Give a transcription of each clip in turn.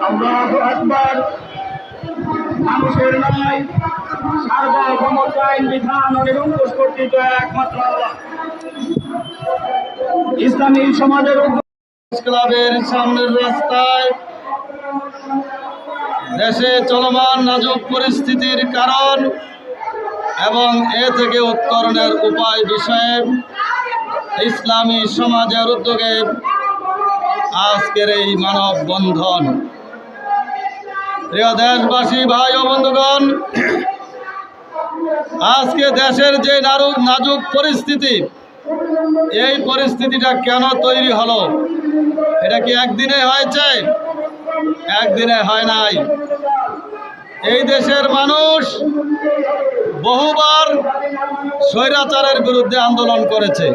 আল্লাহু আকবার। মানুষের নয়, সার্বভৌমত্ব আইন বিধান ও নিরঙ্কুশ কর্তৃত্ব একমাত্র আল্লাহ। ইসলামী সমাজের ক্লাবের সামনের রাস্তায় দেশে চলমান নাজুক পরিস্থিতির কারণ এবং এ থেকে উত্তরণের উপায় বিষয়ে ইসলামী সমাজের উদ্যোগে আজকের এই মানববন্ধন। প্রিয় দেশবাসী, ভাই ও বন্ধুগণ, আজকে দেশের যে নাজুক পরিস্থিতি, এই পরিস্থিতিটা কেন তৈরি হলো? এটা কি একদিনে হয়েছে? একদিনে হয় নাই। এই দেশের মানুষ বহুবার স্বৈরাচারের বিরুদ্ধে আন্দোলন করেছে।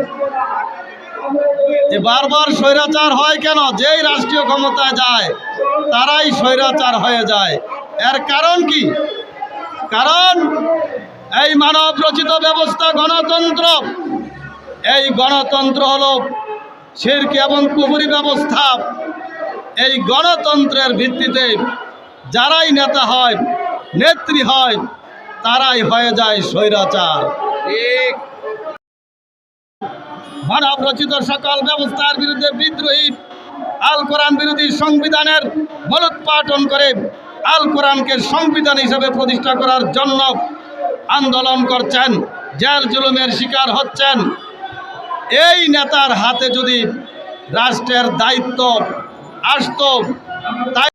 বারবার স্বৈরাচার হয় কেন? যেই রাষ্ট্রীয় ক্ষমতায় যায় তারাই স্বৈরাচার হয়ে যায়। এর কারণ কি? কারণ এই মানব রচিত ব্যবস্থা গণতন্ত্র। এই গণতন্ত্র হলো শিরক এবং কুফরি ব্যবস্থা। এই গণতন্ত্রের ভিত্তিতে যারাই নেতা হয়, নেত্রী হয়, তারাই হয়ে যায় স্বৈরাচার। ঠিক মানব রচিত সকল ব্যবস্থার বিরুদ্ধে বিদ্রোহী আল কোরআন বিরোধী সংবিধানের মূলোৎপাটন করে আল কোরআনকে সংবিধান হিসেবে প্রতিষ্ঠা করার জন্য আন্দোলন করছেন, জেল জুলুমের শিকার হচ্ছেন। এই নেতার হাতে যদি রাষ্ট্রের দায়িত্ব আসতো, তাই